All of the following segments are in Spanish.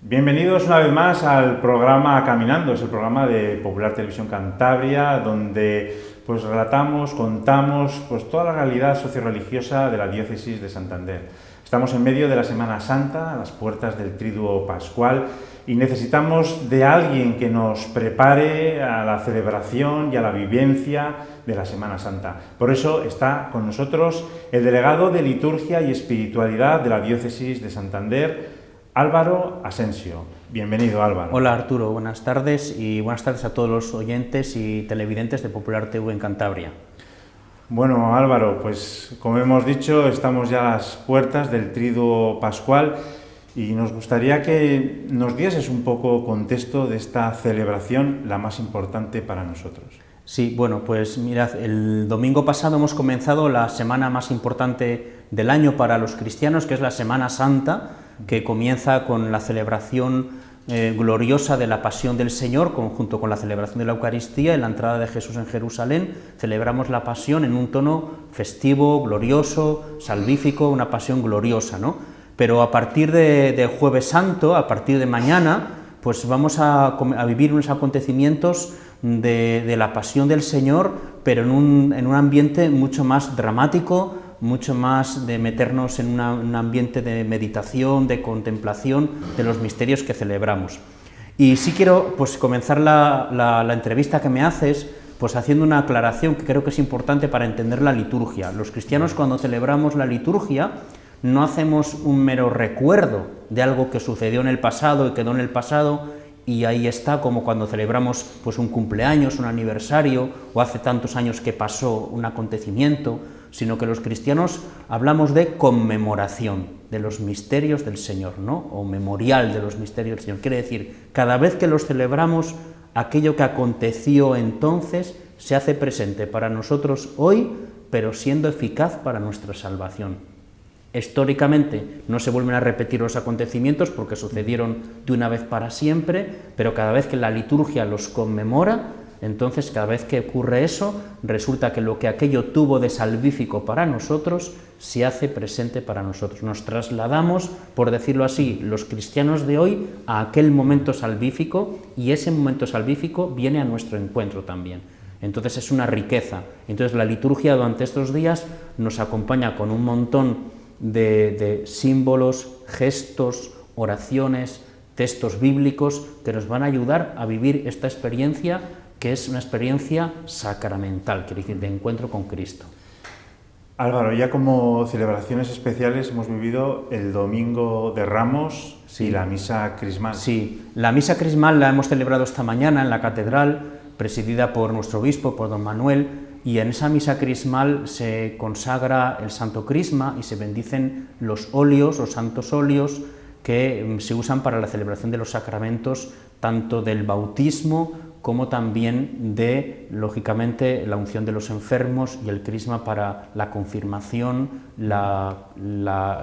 Bienvenidos una vez más al programa Caminando, es el programa de Popular Televisión Cantabria, donde pues relatamos, contamos toda la realidad socio-religiosa de la diócesis de Santander. Estamos en medio de la Semana Santa, a las puertas del Triduo Pascual, y necesitamos de alguien que nos prepare a la celebración y a la vivencia de la Semana Santa. Por eso está con nosotros el delegado de Liturgia y Espiritualidad de la diócesis de Santander, Álvaro Asensio. Bienvenido, Álvaro. Hola, Arturo. Buenas tardes y buenas tardes a todos los oyentes y televidentes de Popular TV en Cantabria. Bueno, Álvaro, pues como hemos dicho, estamos ya a las puertas del Triduo Pascual y nos gustaría que nos dieses un poco contexto de esta celebración, la más importante para nosotros. Sí, bueno, pues mirad, el domingo pasado hemos comenzado la semana más importante del año para los cristianos, que es la Semana Santa, que comienza con la celebración gloriosa de la Pasión del Señor, junto con la celebración de la Eucaristía y la entrada de Jesús en Jerusalén. Celebramos la Pasión en un tono festivo, glorioso, salvífico, una Pasión gloriosa, ¿no? Pero a partir de Jueves Santo, a partir de mañana, pues vamos a vivir unos acontecimientos de la Pasión del Señor, pero en un ambiente mucho más dramático, mucho más de meternos en un ambiente de meditación, de contemplación de los misterios que celebramos. Y sí quiero pues comenzar la entrevista que me haces pues haciendo una aclaración que creo que es importante para entender la liturgia. Los cristianos, cuando celebramos la liturgia, no hacemos un mero recuerdo de algo que sucedió en el pasado y quedó en el pasado, y ahí está, como cuando celebramos pues un cumpleaños, un aniversario, o hace tantos años que pasó un acontecimiento, sino que los cristianos hablamos de conmemoración de los misterios del Señor, ¿no? O memorial de los misterios del Señor. Quiere decir, cada vez que los celebramos, aquello que aconteció entonces se hace presente para nosotros hoy, pero siendo eficaz para nuestra salvación. Históricamente no se vuelven a repetir los acontecimientos porque sucedieron de una vez para siempre, pero cada vez que la liturgia los conmemora, entonces cada vez que ocurre eso, resulta que lo que aquello tuvo de salvífico para nosotros se hace presente para nosotros. Nos trasladamos, por decirlo así, los cristianos de hoy a aquel momento salvífico, y ese momento salvífico viene a nuestro encuentro también. Entonces es una riqueza. Entonces la liturgia durante estos días nos acompaña con un montón de símbolos, gestos, oraciones, textos bíblicos que nos van a ayudar a vivir esta experiencia, que es una experiencia sacramental, quiere decir, de encuentro con Cristo. Álvaro, ya como celebraciones especiales hemos vivido el Domingo de Ramos y la Misa Crismal. Sí, la Misa Crismal la hemos celebrado esta mañana en la Catedral, presidida por nuestro obispo, por don Manuel, y en esa Misa Crismal se consagra el Santo Crisma y se bendicen los óleos, los santos óleos, que se usan para la celebración de los sacramentos, tanto del bautismo como también de, lógicamente, la unción de los enfermos y el crisma para la confirmación, la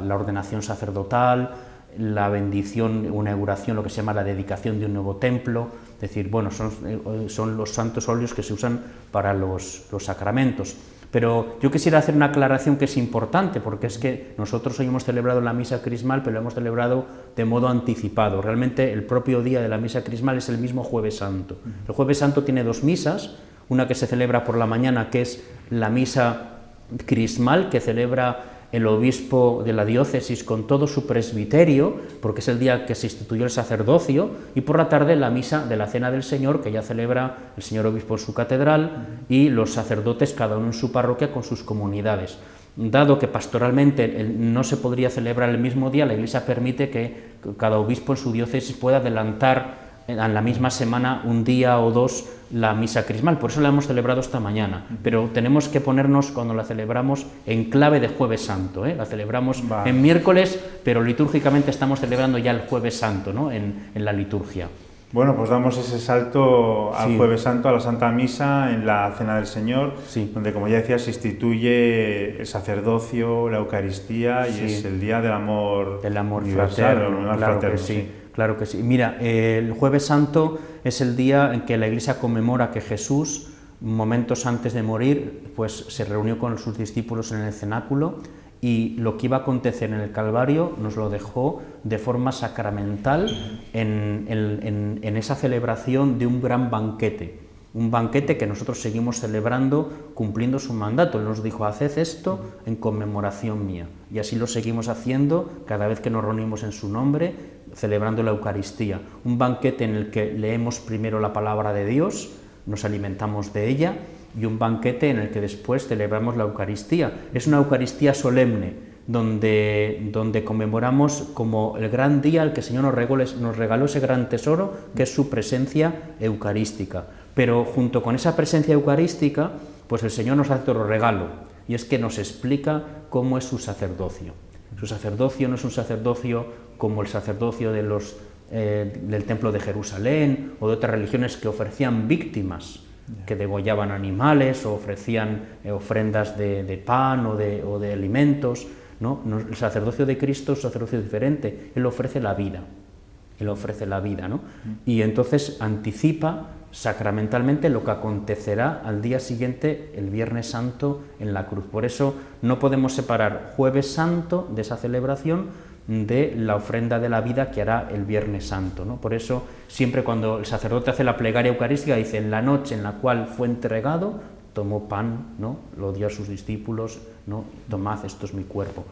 ordenación sacerdotal, la bendición, una inauguración, lo que se llama la dedicación de un nuevo templo. Es decir, bueno, son los santos óleos que se usan para los sacramentos. Pero yo quisiera hacer una aclaración que es importante, porque es que nosotros hoy hemos celebrado la Misa Crismal, pero lo hemos celebrado de modo anticipado. Realmente el propio día de la Misa Crismal es el mismo Jueves Santo. El Jueves Santo tiene dos misas, una que se celebra por la mañana, que es la Misa Crismal, que celebra el obispo de la diócesis con todo su presbiterio, porque es el día que se instituyó el sacerdocio, y por la tarde la misa de la Cena del Señor, que ya celebra el señor obispo en su catedral y los sacerdotes cada uno en su parroquia con sus comunidades. Dado que pastoralmente no se podría celebrar el mismo día, la Iglesia permite que cada obispo en su diócesis pueda adelantar en la misma semana un día o dos la Misa Crismal, por eso la hemos celebrado esta mañana, pero tenemos que ponernos, cuando la celebramos, en clave de Jueves Santo, La celebramos en miércoles, pero litúrgicamente estamos celebrando ya el Jueves Santo, ¿no? en la liturgia. Bueno, pues damos ese salto al Jueves Santo, a la Santa Misa, en la Cena del Señor, donde, como ya decía, se instituye el sacerdocio, la Eucaristía, y es el día del amor fraterno, claro que sí. Claro que sí. Mira, el Jueves Santo es el día en que la Iglesia conmemora que Jesús, momentos antes de morir, pues se reunió con sus discípulos en el cenáculo y lo que iba a acontecer en el Calvario nos lo dejó de forma sacramental en esa celebración de un gran banquete. Un banquete que nosotros seguimos celebrando cumpliendo su mandato. Él nos dijo, haced esto en conmemoración mía. Y así lo seguimos haciendo cada vez que nos reunimos en su nombre, celebrando la Eucaristía. Un banquete en el que leemos primero la palabra de Dios, nos alimentamos de ella, y un banquete en el que después celebramos la Eucaristía. Es una Eucaristía solemne, donde conmemoramos como el gran día al que el Señor nos regaló ese gran tesoro, que es su presencia eucarística. Pero junto con esa presencia eucarística, pues el Señor nos hace otro regalo, y es que nos explica cómo es su sacerdocio. Su sacerdocio no es un sacerdocio como el sacerdocio del Templo de Jerusalén o de otras religiones que ofrecían víctimas, que degollaban animales o ofrecían ofrendas de pan o de alimentos. ¿No? El sacerdocio de Cristo es un sacerdocio diferente. Él ofrece la vida. Él ofrece la vida, ¿no? Y entonces anticipa sacramentalmente lo que acontecerá al día siguiente, el Viernes Santo, en la cruz. Por eso no podemos separar Jueves Santo de esa celebración de la ofrenda de la vida que hará el Viernes Santo, ¿no? Por eso siempre cuando el sacerdote hace la plegaria eucarística dice, en la noche en la cual fue entregado, tomó pan, ¿no? Lo dio a sus discípulos, ¿no? Tomad, esto es mi cuerpo.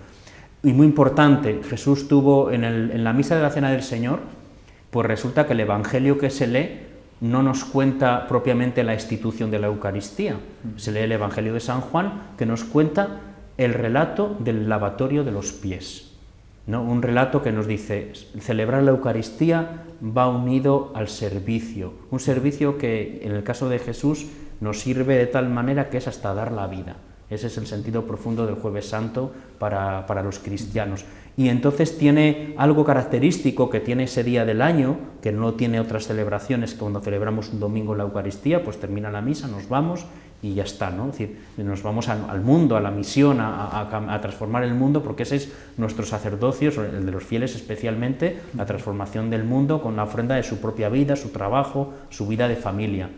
Y muy importante, Jesús tuvo en la misa de la Cena del Señor, pues resulta que el Evangelio que se lee no nos cuenta propiamente la institución de la Eucaristía. Se lee el Evangelio de San Juan, que nos cuenta el relato del lavatorio de los pies, ¿no? Un relato que nos dice, celebrar la Eucaristía va unido al servicio, un servicio que en el caso de Jesús nos sirve de tal manera que es hasta dar la vida. Ese es el sentido profundo del Jueves Santo para los cristianos. Y entonces tiene algo característico que tiene ese día del año, que no tiene otras celebraciones, que cuando celebramos un domingo la Eucaristía, pues termina la misa, nos vamos y ya está, ¿no? Es decir, nos vamos al mundo, a la misión, a transformar el mundo, porque ese es nuestro sacerdocio, el de los fieles especialmente, la transformación del mundo con la ofrenda de su propia vida, su trabajo, su vida de familia.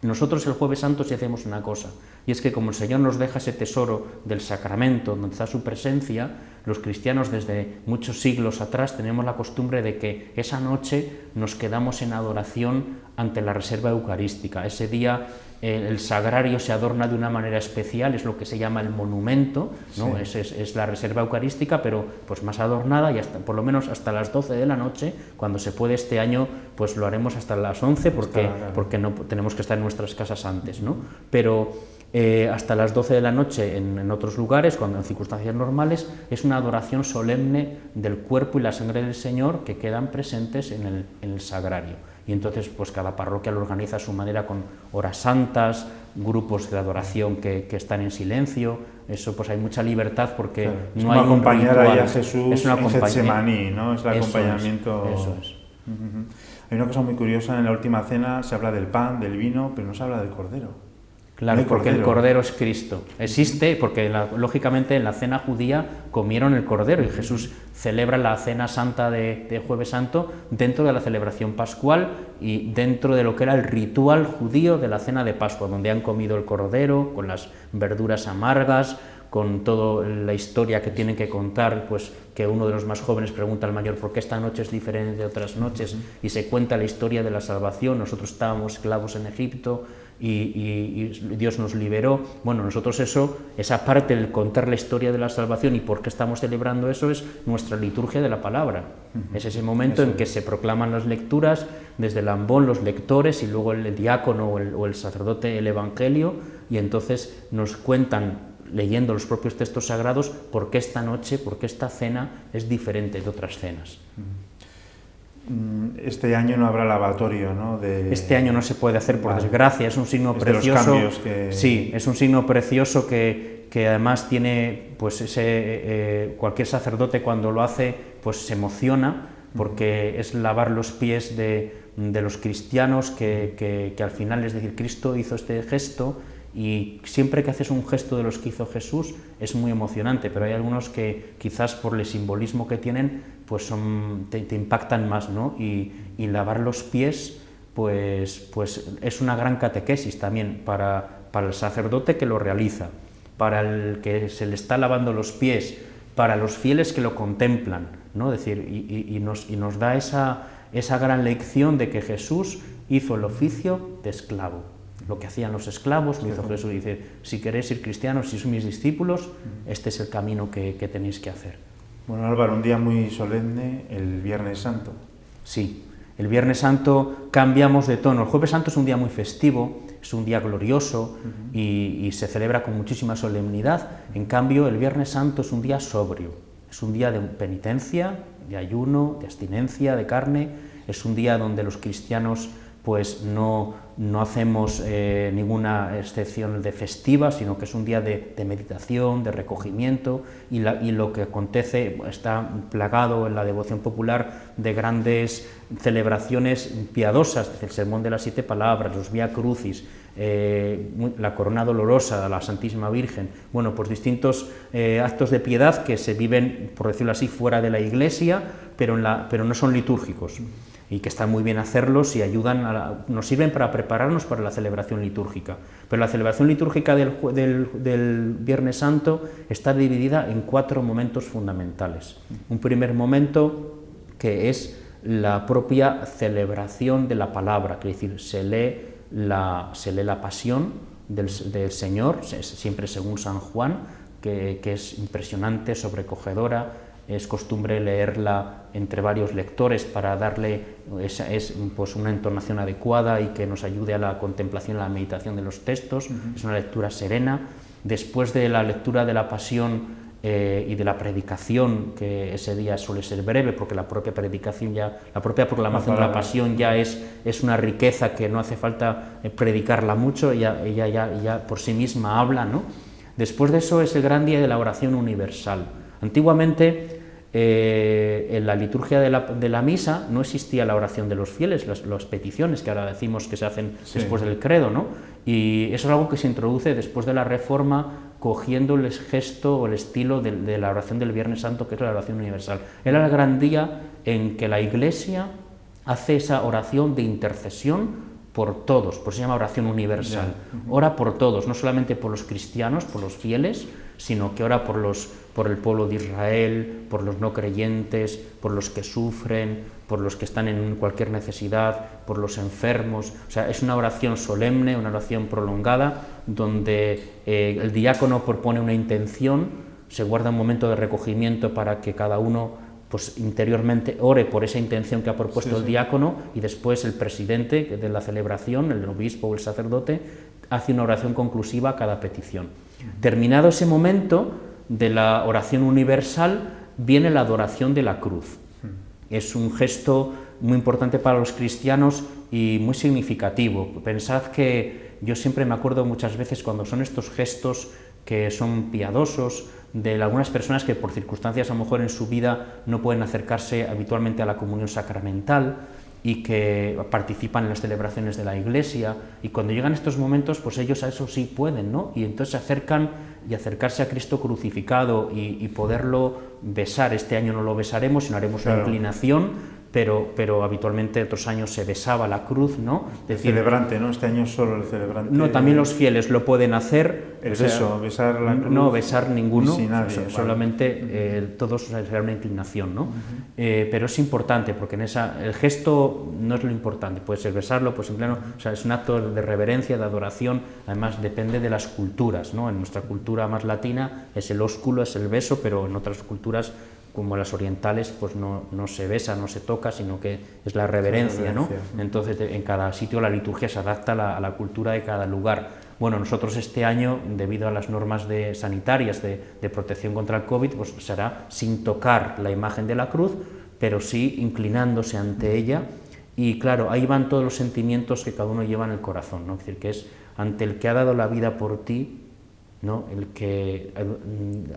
Nosotros el Jueves Santo sí hacemos una cosa, y es que como el Señor nos deja ese tesoro del sacramento, donde está su presencia, los cristianos desde muchos siglos atrás tenemos la costumbre de que esa noche nos quedamos en adoración ante la reserva eucarística. Ese día el sagrario se adorna de una manera especial, es lo que se llama el monumento, ¿no? Sí. Es la reserva eucarística, pero pues más adornada, y hasta, por lo menos hasta las 12 de la noche, cuando se puede este año, pues lo haremos hasta las 11, porque no tenemos que estar en nuestras casas antes, ¿no? Pero hasta las 12 de la noche en otros lugares, cuando en circunstancias normales, es una adoración solemne del cuerpo y la sangre del Señor que quedan presentes en el sagrario. Y entonces pues cada parroquia lo organiza a su manera con horas santas, grupos de adoración que están en silencio. Eso pues hay mucha libertad porque claro, no hay un acompañar ritual. Ahí a Jesús en Getsemaní, ¿no? Es el acompañamiento. Eso es. Hay una cosa muy curiosa, en la última cena se habla del pan, del vino, pero no se habla del cordero. Claro, porque el Cordero es Cristo. Existe porque, lógicamente, en la cena judía comieron el Cordero y Jesús celebra la cena santa de Jueves Santo dentro de la celebración pascual y dentro de lo que era el ritual judío de la cena de Pascua, donde han comido el Cordero con las verduras amargas, con toda la historia que tienen que contar, pues que uno de los más jóvenes pregunta al mayor ¿por qué esta noche es diferente de otras noches? Y se cuenta la historia de la salvación. Nosotros estábamos esclavos en Egipto y Dios nos liberó. Bueno, nosotros esa parte del contar la historia de la salvación y por qué estamos celebrando eso es nuestra liturgia de la palabra. Es ese momento en que se proclaman las lecturas, desde el ambón los lectores y luego el diácono o el sacerdote el evangelio, y entonces nos cuentan, leyendo los propios textos sagrados, por qué esta noche, por qué esta cena es diferente de otras cenas. Este año no habrá lavatorio, ¿no? Este año no se puede hacer, por desgracia, es un signo precioso. De los cambios Sí, es un signo precioso que además tiene, pues cualquier sacerdote cuando lo hace, pues se emociona, porque es lavar los pies de los cristianos que al final, es decir, Cristo hizo este gesto. Y siempre que haces un gesto de los que hizo Jesús es muy emocionante, pero hay algunos que quizás por el simbolismo que tienen pues te impactan más, ¿no? Y lavar los pies pues es una gran catequesis también para el sacerdote que lo realiza. para el que se le está lavando los pies, para los fieles que lo contemplan, ¿no? Es decir, y nos da esa gran lección de que Jesús hizo el oficio de esclavo. Lo que hacían los esclavos, lo hizo Jesús. Dice, si queréis ser cristianos, si sois mis discípulos, este es el camino que tenéis que hacer. Bueno, Álvaro, un día muy solemne, el Viernes Santo. Sí, el Viernes Santo cambiamos de tono. El Jueves Santo es un día muy festivo, es un día glorioso y se celebra con muchísima solemnidad. En cambio, el Viernes Santo es un día sobrio, es un día de penitencia, de ayuno, de abstinencia de carne. Es un día donde los cristianos pues no hacemos ninguna excepción de festiva, sino que es un día de meditación, de recogimiento, y lo que acontece está plagado en la devoción popular de grandes celebraciones piadosas, el Sermón de las 7 Palabras, los Vía Crucis, la Corona Dolorosa a la Santísima Virgen, bueno, pues distintos actos de piedad que se viven, por decirlo así, fuera de la Iglesia, pero no son litúrgicos, y que están muy bien hacerlos y nos sirven para prepararnos para la celebración litúrgica. Pero la celebración litúrgica del Viernes Santo está dividida en 4 momentos fundamentales. Un primer momento que es la propia celebración de la palabra, que es decir, se lee la pasión del Señor, siempre según San Juan, que es impresionante, sobrecogedora. Es costumbre leerla entre varios lectores para darle pues una entonación adecuada y que nos ayude a la contemplación y a la meditación de los textos. Es una lectura serena. Después de la lectura de la Pasión y de la predicación, que ese día suele ser breve, porque la propia predicación la propia proclamación de la Pasión ya es una riqueza que no hace falta predicarla mucho, ella ya por sí misma habla, ¿no? Después de eso es el gran día de la oración universal. Antiguamente, en la liturgia de la misa no existía la oración de los fieles, las peticiones que ahora decimos que se hacen después del credo, ¿no? Y eso es algo que se introduce después de la Reforma, cogiendo el gesto o el estilo de la oración del Viernes Santo, que es la oración universal. Era el gran día en que la Iglesia hace esa oración de intercesión por todos, por eso se llama oración universal. Ora por todos, no solamente por los cristianos, por los fieles, sino que ora por el pueblo de Israel, por los no creyentes, por los que sufren, por los que están en cualquier necesidad, por los enfermos. O sea, es una oración solemne, una oración prolongada, donde el diácono propone una intención, se guarda un momento de recogimiento para que cada uno pues interiormente ore por esa intención que ha propuesto el diácono, y después el presidente de la celebración, el obispo o el sacerdote, hace una oración conclusiva a cada petición. Terminado ese momento de la oración universal, viene la adoración de la cruz. Es un gesto muy importante para los cristianos y muy significativo. Pensad que yo siempre me acuerdo muchas veces cuando son estos gestos que son piadosos, de algunas personas que por circunstancias a lo mejor en su vida no pueden acercarse habitualmente a la comunión sacramental y que participan en las celebraciones de la Iglesia, y cuando llegan estos momentos, pues ellos a eso sí pueden, ¿no? Y entonces se acercan, y acercarse a Cristo crucificado y poderlo besar. Este año no lo besaremos, sino haremos una inclinación, pero habitualmente otros años se besaba la cruz, ¿no? El celebrante, ¿no? Este año solo el celebrante. No, también los fieles lo pueden hacer. Es eso, besar la cruz. No, besar ninguno, Nadie, solamente todos será una inclinación, ¿no? Pero es importante, porque el gesto no es lo importante, puede ser besarlo, pues inclinar, o sea, es un acto de reverencia, de adoración. Además depende de las culturas, ¿no? En nuestra cultura más latina es el ósculo, es el beso, pero en otras culturas como las orientales, pues no se besa, no se toca, sino que es la reverencia, ¿no? Entonces, en cada sitio la liturgia se adapta a la cultura de cada lugar. Bueno, nosotros este año, debido a las normas sanitarias de protección contra el COVID, pues será sin tocar la imagen de la cruz, pero sí inclinándose ante ella. Y claro, ahí van todos los sentimientos que cada uno lleva en el corazón, ¿no? Es decir, que es ante el que ha dado la vida por ti, ¿no? El que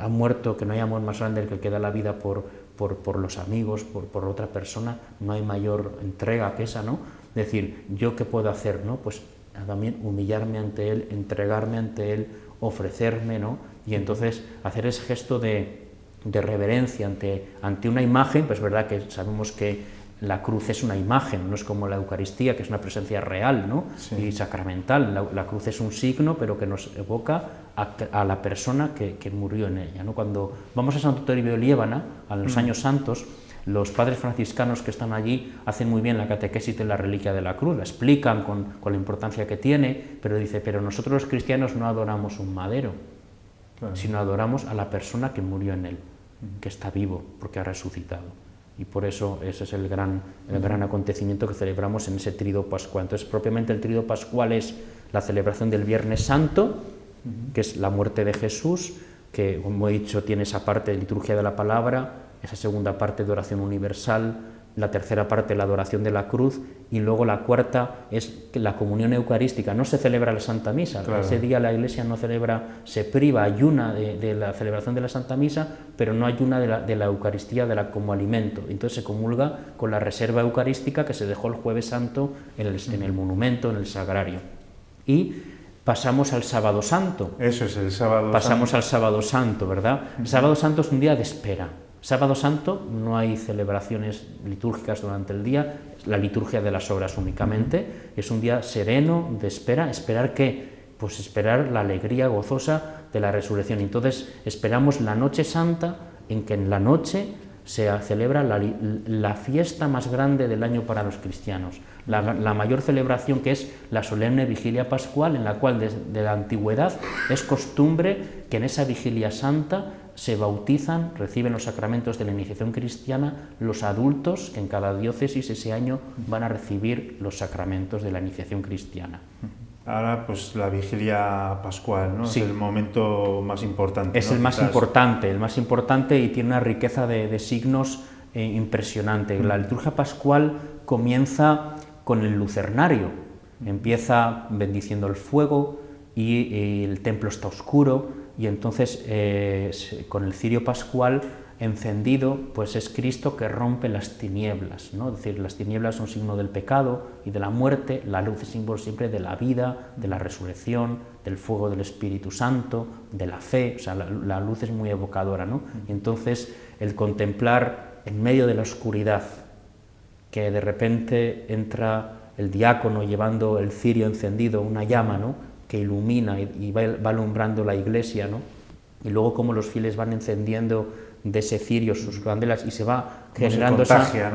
ha muerto, que no hay amor más grande el que da la vida por los amigos, por otra persona. No hay mayor entrega que esa, ¿no? Es decir, ¿yo qué puedo hacer, no? Pues también humillarme ante Él, entregarme ante Él, ofrecerme, ¿no? Y entonces hacer ese gesto de reverencia ante una imagen. Pues es verdad que sabemos que la cruz es una imagen, no es como la Eucaristía, que es una presencia real, ¿no? Sí. Y sacramental. La cruz es un signo, pero que nos evoca a la persona que murió en ella, ¿no? Cuando vamos a Santo Toribio de Liébana, a los años santos, los padres franciscanos que están allí hacen muy bien la catequesis de la reliquia de la cruz, la explican con la importancia que tiene, pero dice, pero nosotros los cristianos no adoramos un madero, claro, sino adoramos a la persona que murió en él, que está vivo porque ha resucitado. Y por eso ese es el gran acontecimiento que celebramos en ese Tríodo Pascual. Entonces, propiamente el Tríodo Pascual es la celebración del Viernes Santo, que es la muerte de Jesús, que, como he dicho, tiene esa parte de liturgia de la palabra, esa segunda parte de oración universal, la tercera parte la adoración de la cruz, y luego la cuarta es que la comunión eucarística. No se celebra la Santa Misa, claro, ese día la Iglesia no celebra, se priva, ayuna de la celebración de la Santa Misa, pero no ayuna de la Eucaristía como alimento. Entonces se comulga con la reserva eucarística que se dejó el Jueves Santo en el monumento, en el sagrario. Y pasamos al Sábado Santo. Eso es el Sábado Santo. Pasamos al Sábado Santo, ¿verdad? El Sábado Santo es un día de espera. Sábado Santo no hay celebraciones litúrgicas durante el día, la liturgia de las horas únicamente, es un día sereno, de espera. ¿Esperar qué? Pues esperar la alegría gozosa de la resurrección. Entonces esperamos la Noche Santa, en que en la noche se celebra la fiesta más grande del año para los cristianos, la mayor celebración, que es la solemne Vigilia Pascual, en la cual desde la antigüedad es costumbre que en esa Vigilia Santa se bautizan, reciben los sacramentos de la iniciación cristiana los adultos que en cada diócesis ese año van a recibir los sacramentos de la iniciación cristiana. Ahora, pues la Vigilia Pascual, ¿no? Sí. Es el momento más importante. Es, ¿no?, el más importante y tiene una riqueza de signos impresionante. La liturgia pascual comienza con el lucernario, empieza bendiciendo el fuego y el templo está oscuro, y entonces con el cirio pascual encendido, pues es Cristo que rompe las tinieblas, ¿no? Es decir, las tinieblas son signo del pecado y de la muerte, la luz es símbolo siempre de la vida, de la resurrección, del fuego del Espíritu Santo, de la fe, o sea, la luz es muy evocadora, ¿no? Y entonces el contemplar en medio de la oscuridad, que de repente entra el diácono llevando el cirio encendido, una llama, ¿no?, que ilumina y va alumbrando la iglesia, ¿no? Y luego cómo los fieles van encendiendo de ese cirio sus candelas y se va generando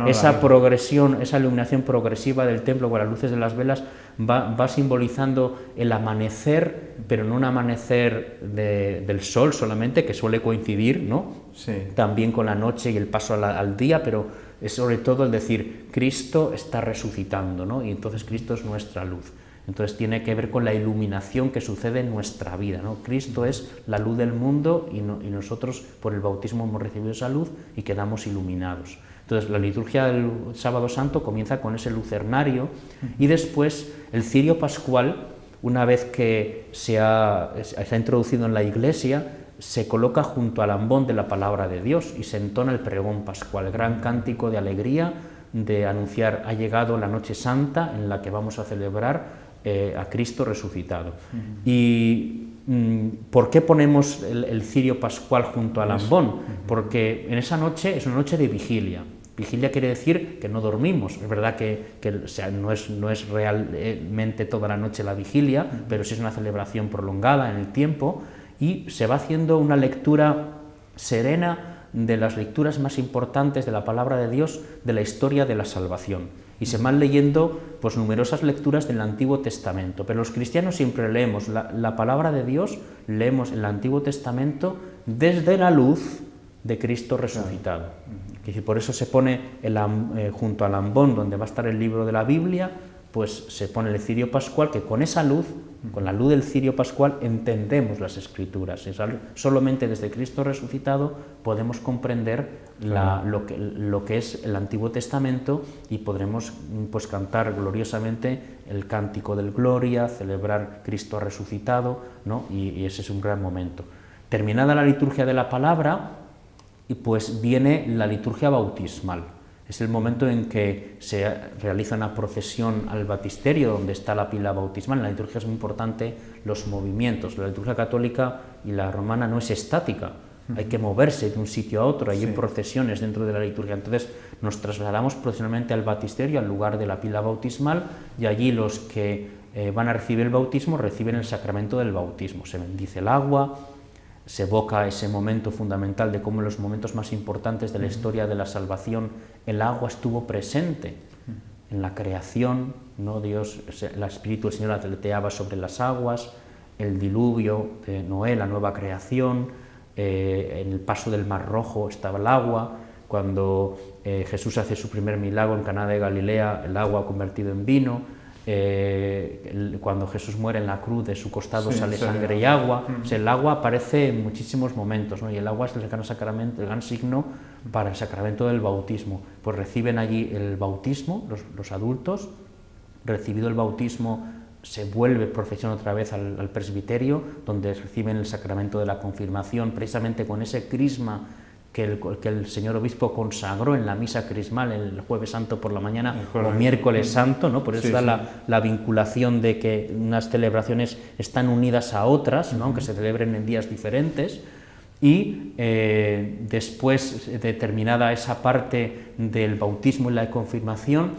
esa progresión, esa iluminación progresiva del templo con las luces de las velas, va simbolizando el amanecer, pero no un amanecer del sol solamente, que suele coincidir, ¿no? Sí. También con la noche y el paso al día, pero es sobre todo el decir, Cristo está resucitando, ¿no? Y entonces Cristo es nuestra luz. Entonces tiene que ver con la iluminación que sucede en nuestra vida, ¿no? Cristo es la luz del mundo y nosotros por el bautismo hemos recibido esa luz y quedamos iluminados. Entonces la liturgia del Sábado Santo comienza con ese lucernario y después el cirio pascual, una vez que se ha introducido en la iglesia, se coloca junto al ambón de la palabra de Dios y se entona el pregón pascual, el gran cántico de alegría de anunciar ha llegado la noche santa en la que vamos a celebrar a Cristo resucitado. ¿Y por qué ponemos el cirio pascual junto al ambón? Porque en esa noche es una noche de vigilia. Vigilia quiere decir que no dormimos. Es verdad que o sea, no es realmente toda la noche la vigilia, pero sí es una celebración prolongada en el tiempo y se va haciendo una lectura serena de las lecturas más importantes de la palabra de Dios de la historia de la salvación. Y se van leyendo pues numerosas lecturas del Antiguo Testamento, pero los cristianos siempre leemos la palabra de Dios, leemos el Antiguo Testamento desde la luz de Cristo resucitado. Y por eso se pone junto al ambón donde va a estar el libro de la Biblia, pues se pone el cirio pascual, que con esa luz, con la luz del cirio pascual, entendemos las Escrituras. Solamente desde Cristo resucitado podemos comprender lo que es el Antiguo Testamento y podremos pues cantar gloriosamente el cántico del Gloria, celebrar Cristo resucitado, ¿no? Y ese es un gran momento. Terminada la liturgia de la palabra, y pues viene la liturgia bautismal. Es el momento en que se realiza una procesión al baptisterio donde está la pila bautismal. En la liturgia es muy importante los movimientos. La liturgia católica y la romana no es estática, hay que moverse de un sitio a otro, hay procesiones dentro de la liturgia. Entonces nos trasladamos procesionalmente al baptisterio, al lugar de la pila bautismal, y allí los que van a recibir el bautismo reciben el sacramento del bautismo. Se bendice el agua, se evoca ese momento fundamental de cómo en los momentos más importantes de la historia de la salvación el agua estuvo presente en la creación, ¿no? Dios, el Espíritu del Señor aleteaba sobre las aguas, el diluvio de Noé, la nueva creación, en el paso del Mar Rojo estaba el agua, cuando Jesús hace su primer milagro en Caná de Galilea, el agua convertido en vino, cuando Jesús muere en la cruz, de su costado sale sangre y agua. O sea, el agua aparece en muchísimos momentos, ¿no? Y el agua es el gran sacramento, el gran signo para el sacramento del bautismo. Pues reciben allí el bautismo, los adultos, recibido el bautismo se vuelve procesión otra vez al presbiterio, donde reciben el sacramento de la confirmación, precisamente con ese crisma que el señor obispo consagró en la misa crismal el Jueves Santo por la mañana o miércoles santo, ¿no? Por eso está la vinculación de que unas celebraciones están unidas a otras, ¿no? Aunque se celebren en días diferentes. Y después de terminada esa parte del bautismo y la confirmación,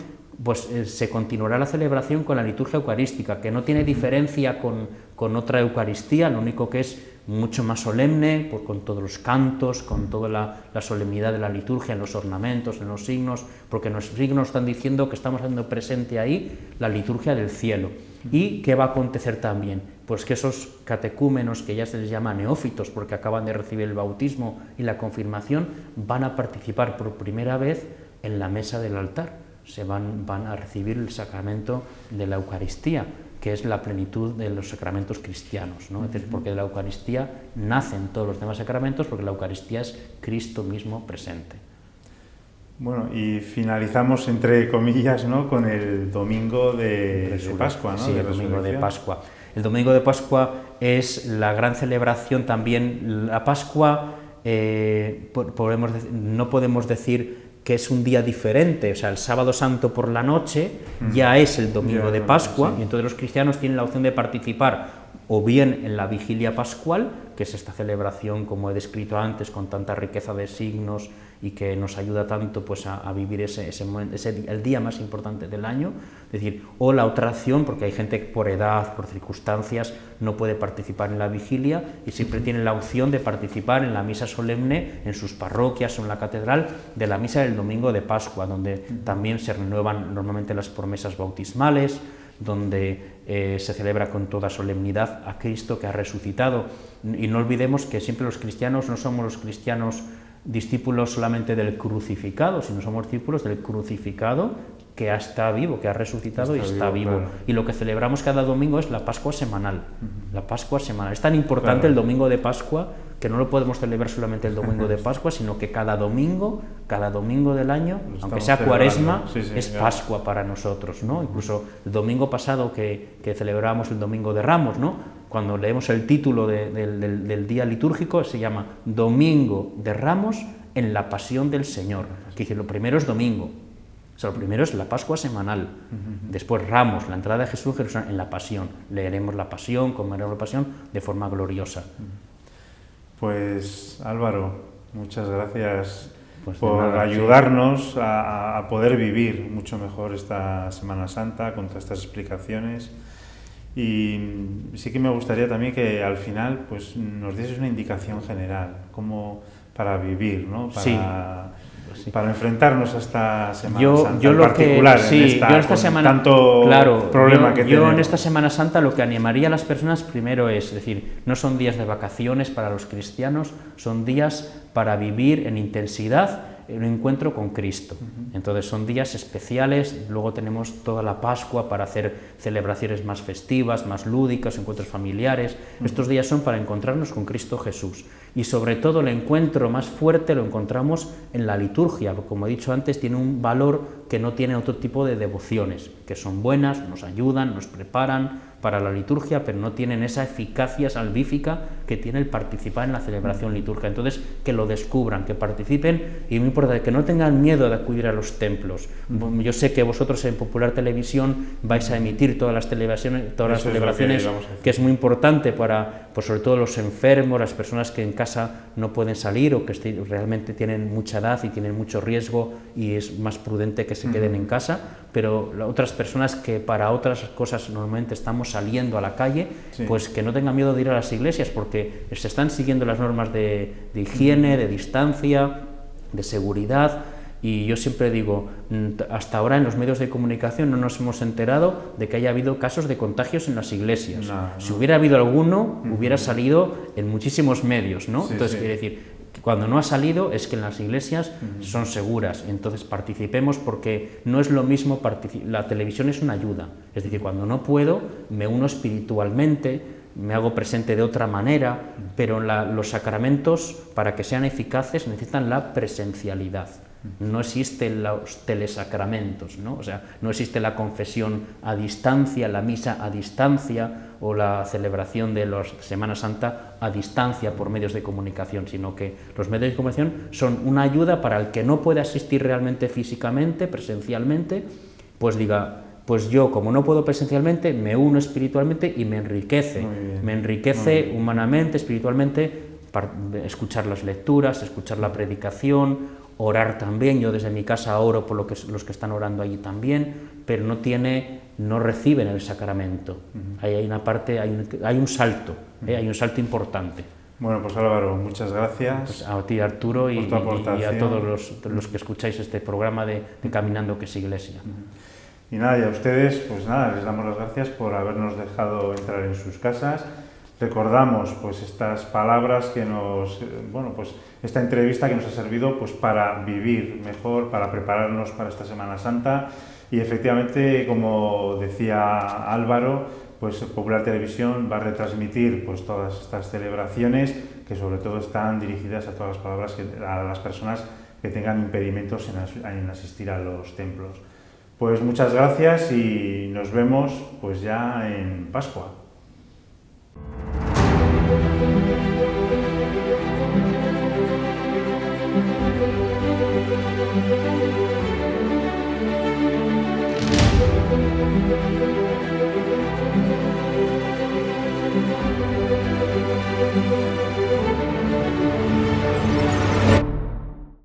pues se continuará la celebración con la liturgia eucarística, que no tiene diferencia con otra Eucaristía, lo único que es mucho más solemne, pues con todos los cantos, con toda la solemnidad de la liturgia, en los ornamentos, en los signos, porque los signos están diciendo que estamos haciendo presente ahí la liturgia del cielo. ¿Y qué va a acontecer también? Pues que esos catecúmenos, que ya se les llama neófitos porque acaban de recibir el bautismo y la confirmación, van a participar por primera vez en la mesa del altar. Van a recibir el sacramento de la Eucaristía, que es la plenitud de los sacramentos cristianos, ¿no? Es decir, porque de la Eucaristía nacen todos los demás sacramentos, porque la Eucaristía es Cristo mismo presente. Bueno, y finalizamos, entre comillas, ¿no?, con el domingo de Pascua, ¿no? Sí, el domingo de Pascua. El domingo de Pascua es la gran celebración también. La Pascua, no podemos decir que es un día diferente, o sea, el sábado santo por la noche ya es el domingo de Pascua, y entonces los cristianos tienen la opción de participar o bien en la vigilia pascual, que es esta celebración, como he descrito antes, con tanta riqueza de signos y que nos ayuda tanto pues a vivir ese momento, el día más importante del año, es decir, o la otra opción, porque hay gente que por edad, por circunstancias, no puede participar en la vigilia y siempre tiene la opción de participar en la misa solemne en sus parroquias o en la catedral de la misa del domingo de Pascua, donde también se renuevan normalmente las promesas bautismales, donde se celebra con toda solemnidad a Cristo que ha resucitado. Y no olvidemos que siempre los cristianos no somos los cristianos discípulos solamente del crucificado, sino somos discípulos del crucificado que está vivo, que ha resucitado y está vivo. Claro. Y lo que celebramos cada domingo es la Pascua semanal. La Pascua semanal. Es tan importante el domingo de Pascua que no lo podemos celebrar solamente el domingo de Pascua, sino que cada domingo del año, aunque sea Cuaresma, es Pascua para nosotros, ¿no? Incluso el domingo pasado que celebramos el Domingo de Ramos, ¿no?, cuando leemos el título del día litúrgico, se llama Domingo de Ramos en la Pasión del Señor, que dice, lo primero es domingo, o sea, lo primero es la Pascua semanal, después Ramos, la entrada de Jesús en Jerusalén, en la Pasión, leeremos la Pasión, comeremos la Pasión de forma gloriosa. Pues Álvaro, muchas gracias por ayudarnos a poder vivir mucho mejor esta Semana Santa con todas estas explicaciones. Y sí que me gustaría también que al final pues nos dieses una indicación general, como para vivir, ¿no? Para enfrentarnos a esta Semana Santa en particular, en esta semana, tanto problema que tenemos. Yo en esta Semana Santa lo que animaría a las personas primero es decir, no son días de vacaciones para los cristianos, son días para vivir en intensidad un encuentro con Cristo. Entonces son días especiales, luego tenemos toda la Pascua para hacer celebraciones más festivas, más lúdicas, encuentros familiares. Estos días son para encontrarnos con Cristo Jesús. Y sobre todo el encuentro más fuerte lo encontramos en la liturgia, porque como he dicho antes, tiene un valor que no tiene otro tipo de devociones, que son buenas, nos ayudan, nos preparan para la liturgia, pero no tienen esa eficacia salvífica que tiene el participar en la celebración litúrgica. Entonces, que lo descubran, que participen, y muy importante, que no tengan miedo de acudir a los templos. Yo sé que vosotros en Popular Televisión vais a emitir todas las celebraciones, que es muy importante para pues sobre todo los enfermos, las personas que en casa no pueden salir o que realmente tienen mucha edad y tienen mucho riesgo y es más prudente que se queden en casa, pero otras personas que para otras cosas normalmente estamos saliendo a la calle, pues que no tengan miedo de ir a las iglesias porque se están siguiendo las normas de higiene, de distancia, de seguridad. Y yo siempre digo, hasta ahora en los medios de comunicación no nos hemos enterado de que haya habido casos de contagios en las iglesias. Si hubiera habido alguno, hubiera salido en muchísimos medios, ¿no? Entonces, quiere decir, que cuando no ha salido es que en las iglesias son seguras. Entonces, participemos porque no es lo mismo, la televisión es una ayuda. Es decir, cuando no puedo, me uno espiritualmente, me hago presente de otra manera, pero los sacramentos, para que sean eficaces, necesitan la presencialidad. No existen los telesacramentos, ¿no? O sea, no existe la confesión a distancia, la misa a distancia o la celebración de la Semana Santa a distancia por medios de comunicación, sino que los medios de comunicación son una ayuda para el que no puede asistir realmente físicamente, presencialmente, pues diga, pues yo como no puedo presencialmente, me uno espiritualmente y me enriquece. Me enriquece humanamente, espiritualmente, para escuchar las lecturas, escuchar la predicación, orar también. Yo desde mi casa oro por los que están orando allí también, pero no reciben el sacramento. Ahí hay una parte, hay un salto, hay un salto importante. Bueno, pues Álvaro, muchas gracias. Pues a ti, Arturo, y a todos los que escucháis este programa de Caminando, que es Iglesia. Y nada, y a ustedes, pues nada, les damos las gracias por habernos dejado entrar en sus casas. Recordamos pues estas palabras que pues esta entrevista que nos ha servido pues para vivir mejor, para prepararnos para esta Semana Santa. Y efectivamente, como decía Álvaro, pues Popular Televisión va a retransmitir pues todas estas celebraciones que sobre todo están dirigidas a todas a las personas que tengan impedimentos en asistir a los templos. Pues muchas gracias y nos vemos pues ya en Pascua. Thank you.